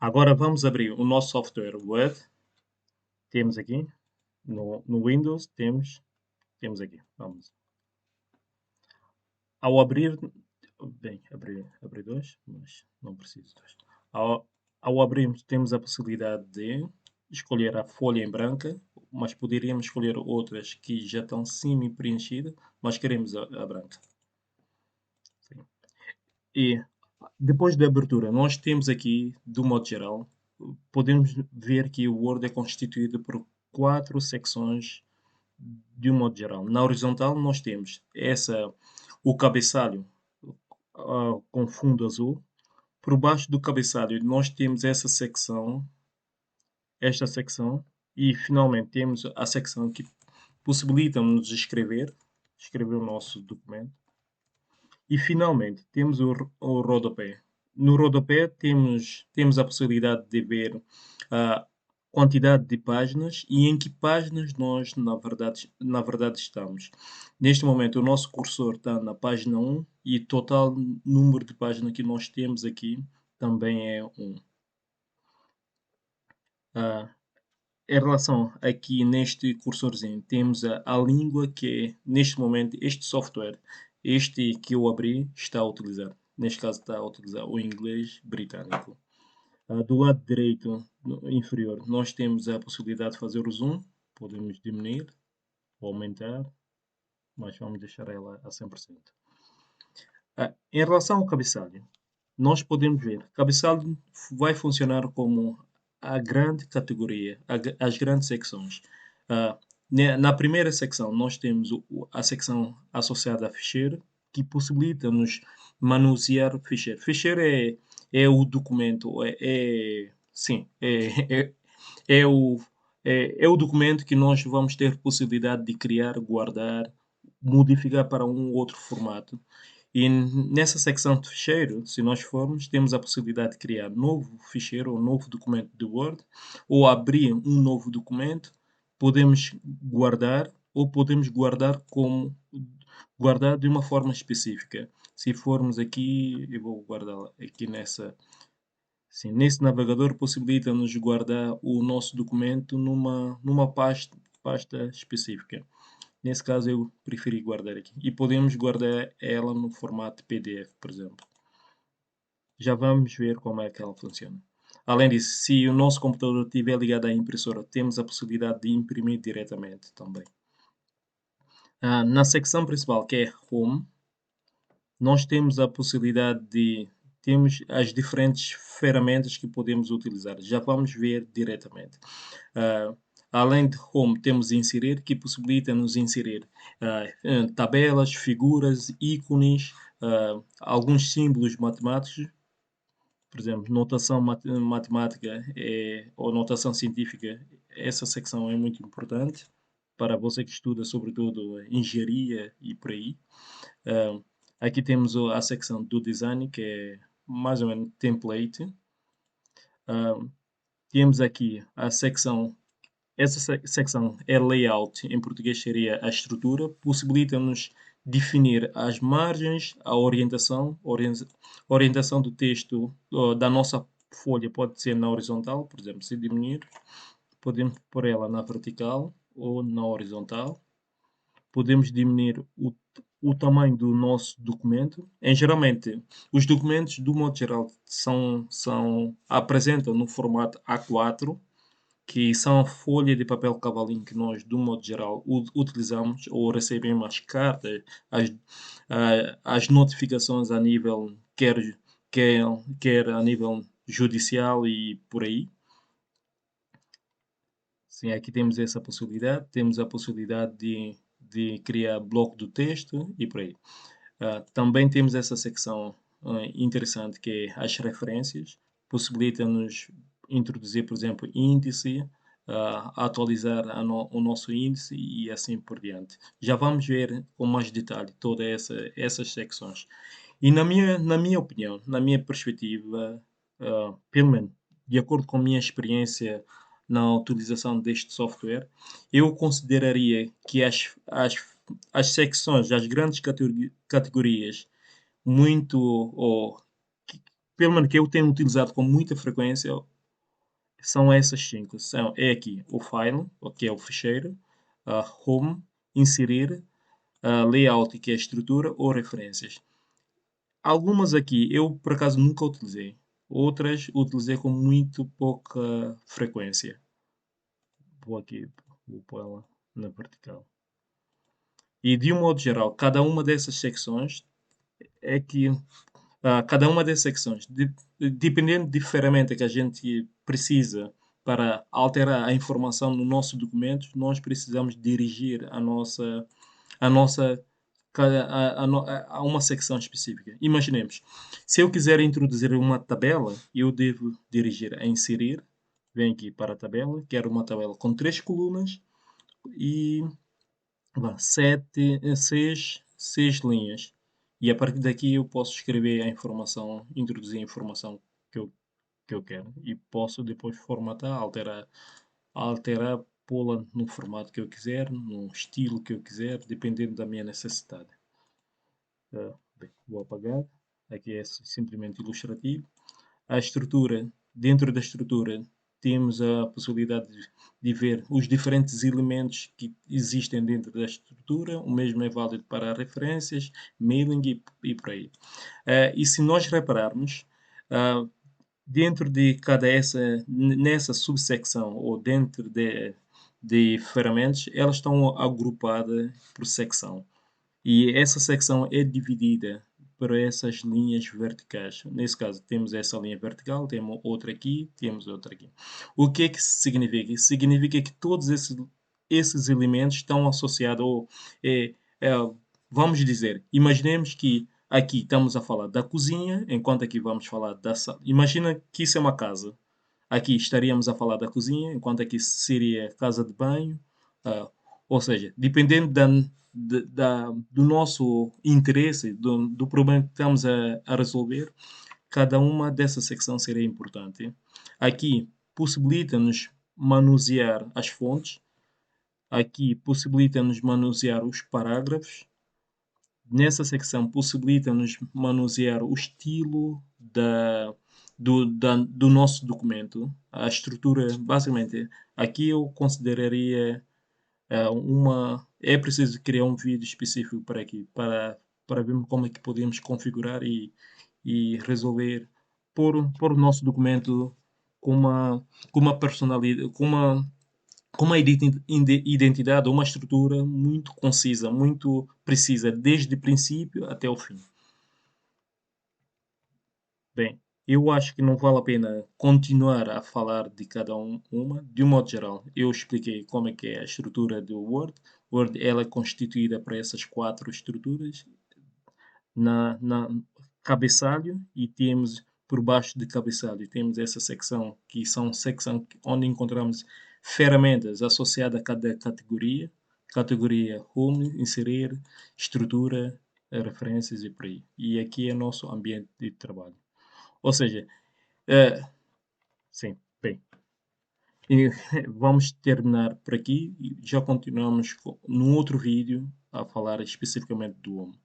Agora vamos abrir o nosso software Word. Temos aqui, no Windows, temos aqui. Vamos. Ao abrir, bem, abrir dois, mas não preciso dois. Ao abrirmos, temos a possibilidade de escolher a folha em branca, mas poderíamos escolher outras que já estão semi-preenchidas, mas queremos a branca. Sim. E depois da abertura, nós temos aqui, do modo geral, podemos ver que o Word é constituído por quatro secções de um modo geral. Na horizontal, nós temos o cabeçalho com fundo azul. Por baixo do cabeçalho, nós temos esta secção, e finalmente temos a secção que possibilita-nos escrever o nosso documento. E finalmente temos o rodapé. No rodapé temos a possibilidade de ver a quantidade de páginas e em que páginas nós, na verdade estamos. Neste momento, o nosso cursor está na página 1 e o total número de páginas que nós temos aqui também é 1. Ah, Em relação aqui neste cursorzinho, temos a língua que é, neste momento, este software, este que eu abri, está a utilizar. Neste caso, está a utilizar o inglês britânico. Do lado direito inferior, nós temos a possibilidade de fazer o zoom. Podemos diminuir ou aumentar, mas vamos deixar ela a 100%. Em relação ao cabeçalho, nós podemos ver, cabeçalho vai funcionar como a grande categoria, as grandes secções. Ah, Na primeira secção, nós temos a secção associada a ficheiro, que possibilita-nos manusear ficheiro. Ficheiro é o documento, sim, é o, é o documento que nós vamos ter possibilidade de criar, guardar, modificar para um outro formato. E nessa secção de ficheiro, se nós formos, temos a possibilidade de criar novo ficheiro ou novo documento de Word, ou abrir um novo documento, podemos guardar ou podemos guardar de uma forma específica. Se formos aqui, eu vou guardar aqui sim, nesse navegador possibilita-nos guardar o nosso documento numa pasta específica. Nesse caso, eu preferi guardar aqui. E podemos guardar ela no formato PDF, por exemplo. Já vamos ver como é que ela funciona. Além disso, se o nosso computador estiver ligado à impressora, temos a possibilidade de imprimir diretamente também. Na secção principal, que é Home, nós temos a possibilidade temos as diferentes ferramentas que podemos utilizar. Já vamos ver diretamente. Ah, Além de Home, temos Inserir, que possibilita-nos inserir tabelas, figuras, ícones, alguns símbolos matemáticos. Por exemplo, notação matemática ou notação científica. Essa secção é muito importante para você que estuda, sobretudo, engenharia e por aí. Ah, Aqui temos a secção do design, que é mais ou menos template. Ah, Temos aqui essa secção é layout, em português seria a estrutura, possibilita-nos definir as margens, a orientação do texto da nossa folha pode ser na horizontal, por exemplo, se diminuir, podemos pôr ela na vertical ou na horizontal. Podemos diminuir o tamanho do nosso documento. Geralmente, os documentos, do modo geral, apresentam no formato A4, que são a folha de papel cavalinho que nós, do modo geral, utilizamos ou recebemos as cartas, as, as notificações a nível, quer, quer a nível judicial e por aí. Sim, aqui temos essa possibilidade. Temos a possibilidade de criar bloco do texto e por aí. Também temos essa secção interessante que é as referências. Possibilita-nos introduzir, por exemplo, índice, atualizar o nosso índice e assim por diante. Já vamos ver com mais detalhe todas essas secções. E na minha opinião, na minha perspectiva, pelo menos de acordo com a minha experiência na utilização deste software, eu consideraria que as secções, as grandes categorias, muito ou pelo menos que eu tenho utilizado com muita frequência, são essas 5. É aqui o file, que é o ficheiro, home, inserir, layout, que é a estrutura, ou referências. Algumas aqui eu, por acaso, nunca utilizei. Outras utilizei com muito pouca frequência. Vou aqui, vou pôr ela na vertical. E de um modo geral, cada uma dessas secções é que cada uma dessas secções, dependendo de ferramenta que a gente precisa para alterar a informação no nosso documento, nós precisamos dirigir a nossa a uma secção específica. Imaginemos, se eu quiser introduzir uma tabela, eu devo dirigir a inserir, vem aqui para a tabela, quero uma tabela com 3 colunas e seis linhas. E a partir daqui eu posso escrever a informação, introduzir a informação que eu quero. E posso depois formatar, alterar, pô-la no formato que eu quiser, no estilo que eu quiser, dependendo da minha necessidade. Bem, vou apagar. Aqui é simplesmente ilustrativo. A estrutura, dentro da estrutura, temos a possibilidade de ver os diferentes elementos que existem dentro da estrutura. O mesmo é válido para referências, mailing e por aí. E se nós repararmos, ah, dentro de nessa subsecção ou dentro de ferramentas, elas estão agrupadas por secção. E essa secção é dividida por essas linhas verticais. Nesse caso, temos essa linha vertical, temos outra aqui, temos outra aqui. O que é que isso significa? Isso significa que todos esses elementos estão associados, ou, é, é, vamos dizer, imaginemos que aqui estamos a falar da cozinha, enquanto aqui vamos falar da sala. Imagina que isso é uma casa. Aqui estaríamos a falar da cozinha, enquanto aqui seria casa de banho. ah, ou seja, dependendo do nosso interesse, do problema que estamos a resolver, cada uma dessa secção seria importante. Aqui possibilita-nos manusear as fontes, aqui possibilita-nos manusear os parágrafos, nessa secção possibilita-nos manusear o estilo do nosso documento, a estrutura, basicamente, aqui eu consideraria é preciso criar um vídeo específico para aqui, para vermos como é que podemos configurar e resolver pôr o nosso documento com uma personalidade, com uma identidade, uma estrutura muito concisa, muito precisa, desde o princípio até o fim. Bem, eu acho que não vale a pena continuar a falar de cada uma. De um modo geral, eu expliquei como é que é a estrutura do Word. Word ela é constituída por essas 4 estruturas. Na cabeçalho e temos por baixo de cabeçalho temos essa secção que são secção onde encontramos ferramentas associadas a cada categoria. Categoria Home, inserir, estrutura, referências e por aí. E aqui é nosso ambiente de trabalho. Ou seja, eh, sim, bem, e vamos terminar por aqui e já continuamos num outro vídeo a falar especificamente do homem.